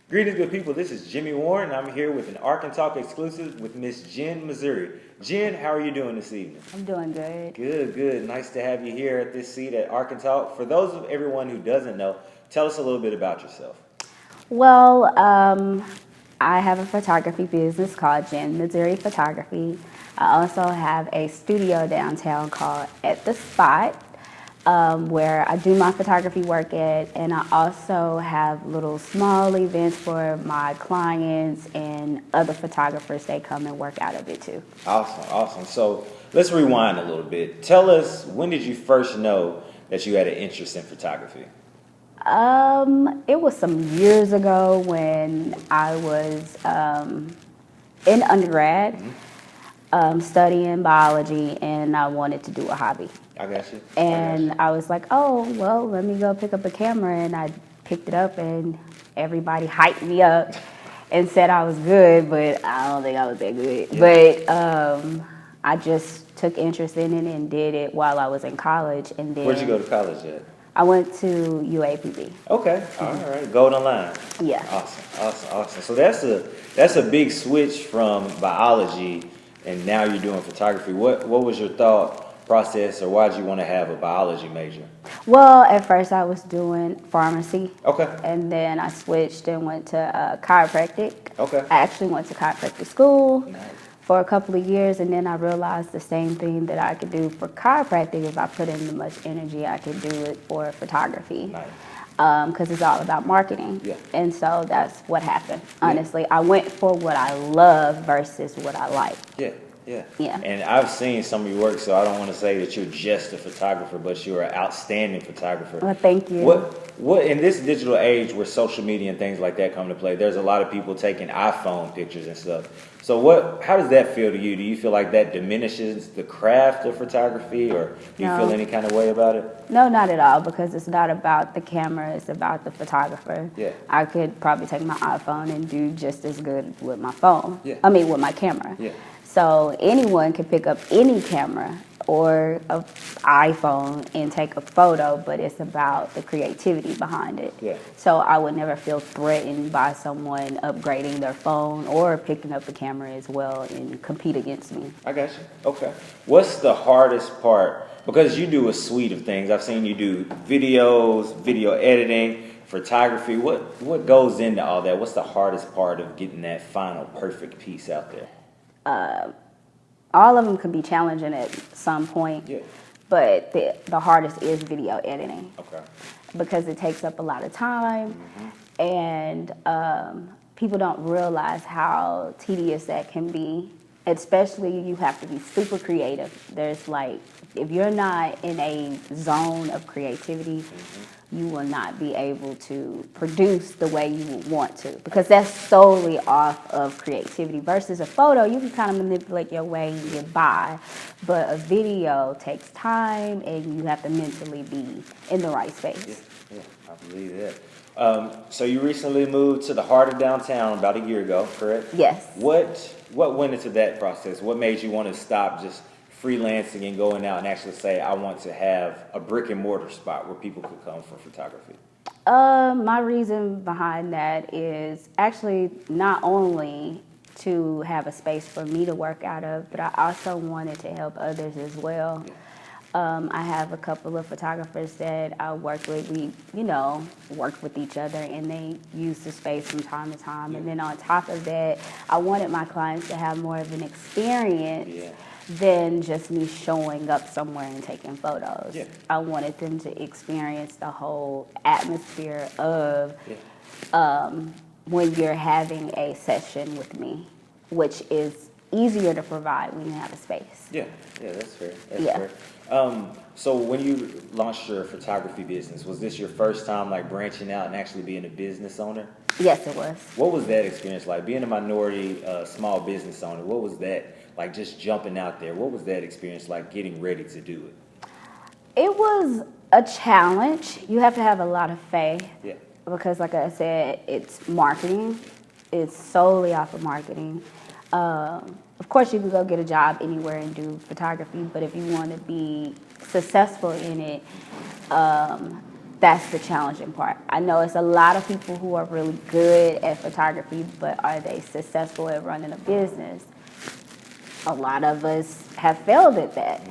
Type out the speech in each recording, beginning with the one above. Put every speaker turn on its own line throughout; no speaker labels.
Greetings, good people. This is Jimmy Warren. I'm here with an ArkanTalk exclusive with Miss Jen, Missouri. Jen, how are you doing this evening?
I'm doing good.
Good, good. Nice to have you here at this seat at ArkanTalk. For those of everyone who doesn't know, tell us a little bit about yourself.
Well, I have a photography business called Jen Missouri Photography. I also have a studio downtown called At the Spot, where I do my photography work at, and I also have little small events for my clients and other photographers. They come and work out of it too.
Awesome, awesome. So let's rewind a little bit. Tell us, when did you first know that you had an interest in photography?
It was some years ago when I was in undergrad. Studying biology, and I wanted to do a hobby.
I got you.
And I was like, oh, well, let me go pick up a camera. And I picked it up, and everybody hyped me up and said I was good, but I don't think I was that good. Yeah. But I just took interest in it and did it while I was in college. And then
Where'd you go to college at?
I went to UAPB.
Okay, all right, Golden Line.
Yeah.
Awesome. So that's a big switch from biology, and now you're doing photography. What was your thought process, or why did you want to have a biology major?
Well, at first I was doing pharmacy.
Okay.
And then I switched and went to chiropractic.
Okay.
I actually went to chiropractic school.
Nice.
For a couple of years, and then I realized the same thing that I could do for chiropractic. If I put in the much energy, I could do it for photography.
Nice.
Because it's all about marketing.
Yeah.
And so that's what happened. Honestly, I went for what I love versus what I like.
Yeah. And I've seen some of your work, so I don't want to say that you're just a photographer, but you're an outstanding photographer.
Well, thank you.
What in this digital age where social media and things like that come to play, there's a lot of people taking iPhone pictures and stuff. So how does that feel to you? Do you feel like that diminishes the craft of photography, or do you feel any kind of way about it?
No, not at all, because it's not about the camera, it's about the photographer.
Yeah.
I could probably take my iPhone and do just as good with my phone.
Yeah.
I mean, with my camera.
Yeah.
So anyone can pick up any camera or an iPhone and take a photo, but it's about the creativity behind it.
Yeah.
So I would never feel threatened by someone upgrading their phone or picking up the camera as well and compete against me.
I got you. Okay. What's the hardest part? Because you do a suite of things. I've seen you do videos, video editing, photography. What goes into all that? What's the hardest part of getting that final perfect piece out there?
All of them can be challenging at some point,
Yeah.
but the hardest is video editing.
Okay.
Because it takes up a lot of time, and people don't realize how tedious that can be. Especially, you have to be super creative. There's if you're not in a zone of creativity, you will not be able to produce the way you would want to, because that's solely off of creativity. Versus a photo, you can kind of manipulate your way and get by, but a video takes time, and you have to mentally be in the right space.
Yeah, I believe that. So you recently moved to the heart of downtown about a year ago, correct?
Yes.
What went into that process? What made you want to stop just freelancing and going out and actually say, I want to have a brick and mortar spot where people could come for photography?
My reason behind that is actually not only to have a space for me to work out of, but I also wanted to help others as well.
Yeah.
I have a couple of photographers that I work with. We, work with each other, and they use the space from time to time. Yeah. And then on top of that, I wanted my clients to have more of an experience than just me showing up somewhere and taking photos.
Yeah.
I wanted them to experience the whole atmosphere of when you're having a session with me, which is easier to provide when you have a space.
Yeah, that's fair. That's fair. So when you launched your photography business, was this your first time branching out and actually being a business owner?
Yes, it was.
What was that experience like? Being a minority small business owner, what was that like, just jumping out there? What was that experience like, getting ready to do it?
It was a challenge. You have to have a lot of faith.
Yeah.
Because like I said, it's marketing. It's solely off of marketing. Of course, you can go get a job anywhere and do photography, but if you want to be successful in it, That's the challenging part. I know it's a lot of people who are really good at photography, but are they successful at running a business? A lot of us have failed at that.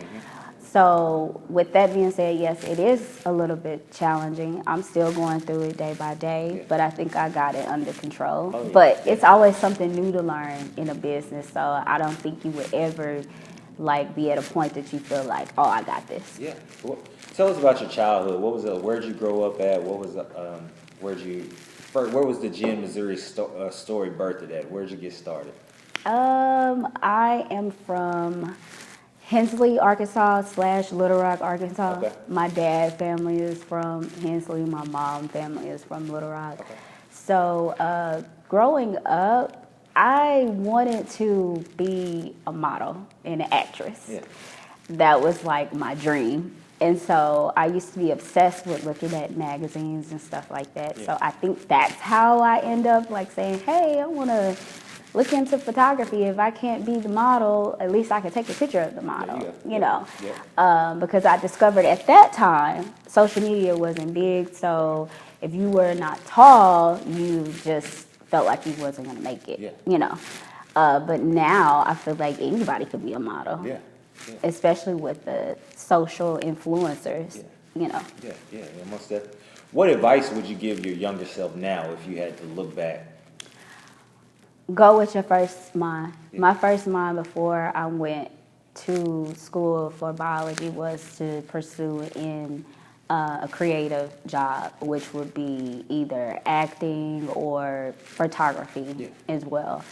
So with that being said, yes, it is a little bit challenging. I'm still going through it day by day, but I think I got it under control.
Oh, yeah.
But it's always something new to learn in a business, so I don't think you would ever like be at a point that you feel like, oh, I got this.
Yeah. Well, tell us about your childhood. What was it? Where'd you grow up at? What was where was the Gin, Missouri story birthed at? Where'd you get started?
I am from Hensley, Arkansas / Little Rock, Arkansas.
Okay.
My dad's family is from Hensley. My mom's family is from Little Rock.
Okay.
So growing up, I wanted to be a model and an actress.
Yeah.
That was like my dream. And so I used to be obsessed with looking at magazines and stuff like that.
Yeah.
So I think that's how I end up like saying, hey, I want to look into photography. If I can't be the model, at least I can take a picture of the model, you know.
Yeah.
Because I discovered at that time, social media wasn't big. So if you were not tall, you just felt like you wasn't going to make it, you know. But now I feel like anybody could be a model.
Yeah.
Especially with the social influencers, you know.
Yeah, most definitely. What advice would you give your younger self now if you had to look back?
Go with your first mind. My first mind before I went to school for biology was to pursue in a creative job, which would be either acting or photography as well.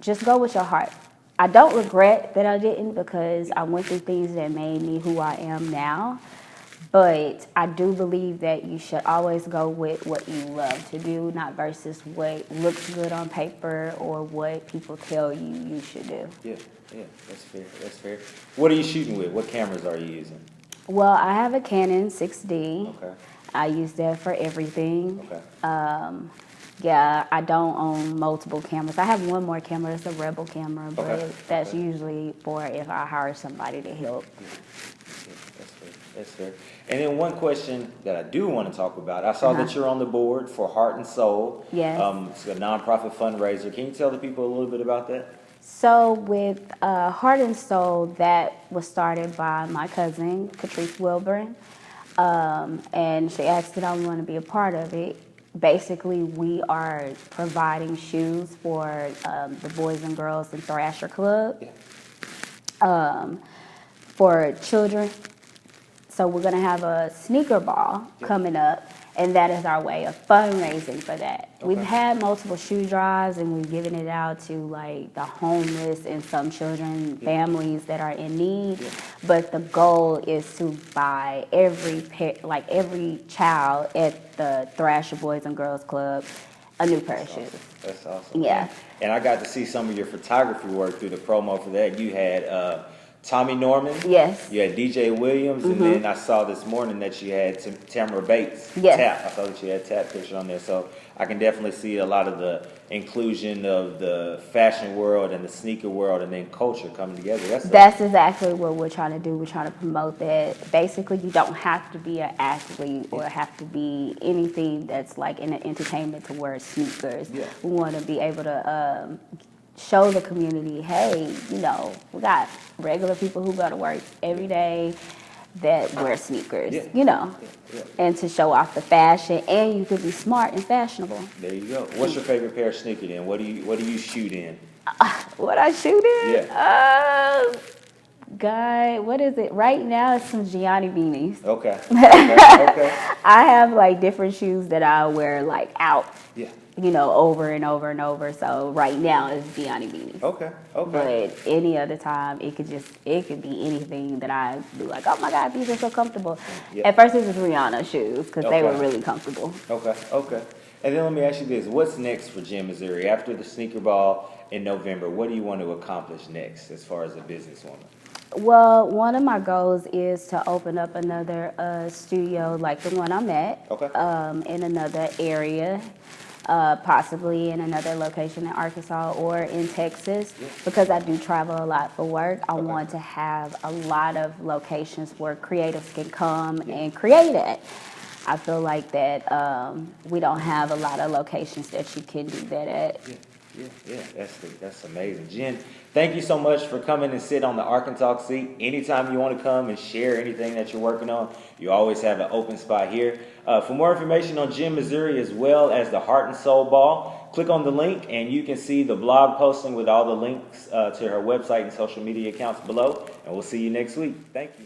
Just go with your heart. I don't regret that I didn't, because I went through things that made me who I am now. But I do believe that you should always go with what you love to do, not versus what looks good on paper or what people tell you should do. Yeah,
that's fair. What are you shooting with? What cameras are you using?
Well, I have a Canon 6D.
Okay.
I use that for everything.
Okay.
Yeah, I don't own multiple cameras. I have one more camera. It's a Rebel camera, but that's usually for if I hire somebody to help.
Yeah, that's fair. And then one question that I do want to talk about. I saw that you're on the board for Heart and Soul.
Yes.
It's a nonprofit fundraiser. Can you tell the people a little bit about that?
So with Heart and Soul, that was started by my cousin, Catrice Wilburn, and she asked that I want to be a part of it. Basically, we are providing shoes for the Boys and Girls in Thrasher Club for children. So we're going to have a sneaker ball coming up, and that is our way of fundraising for that. Okay. We've had multiple shoe drives, and we've given it out to like the homeless and some children, families that are in need. Yeah. But the goal is to buy every child at the Thrasher Boys and Girls Club a new pair of shoes.
That's awesome.
Yeah.
And I got to see some of your photography work through the promo for that. You had Tommy Norman.
Yes.
You had DJ Williams, and then I saw this morning that you had Tamara Bates.
Yes.
Tap. I saw that you had Tap picture on there, so I can definitely see a lot of the inclusion of the fashion world and the sneaker world, and then culture coming together.
That's exactly what we're trying to do. We're trying to promote that. Basically, you don't have to be an athlete or have to be anything that's like in the entertainment to wear sneakers. Yeah. We want to be able to show the community, hey, you know, we got regular people who go to work every day that wear sneakers, you know, and to show off the fashion, and you could be smart and fashionable.
There you go. What's your favorite pair of sneakers then? What do you shoot in?
What I shoot in?
Yeah.
Guy, what is it? Right now it's some Gianni beanies.
Okay.
I have like different shoes that I wear like out.
Yeah.
You know, over and over and over. So right now it's Gianni beanies.
Okay.
But any other time, it could be anything that I do. Like, oh my God, these are so comfortable. Yeah. At first, it was Rihanna shoes because they were really comfortable.
Okay. And then let me ask you this: what's next for Gin, Missouri? After the sneaker ball in November, what do you want to accomplish next as far as a businesswoman?
Well, one of my goals is to open up another studio like the one I'm at.
Okay.
In another area. Possibly in another location in Arkansas or in Texas, because I do travel a lot for work. I want to have a lot of locations where creatives can come and create at. I feel like that we don't have a lot of locations that you can do that at.
Yeah. That's amazing. Jen, thank you so much for coming and sit on the ArkanTalk seat. Anytime you want to come and share anything that you're working on, you always have an open spot here. For more information on Jen Missouri as well as the Heart and Soul Ball, click on the link and you can see the blog posting with all the links to her website and social media accounts below. And we'll see you next week. Thank you.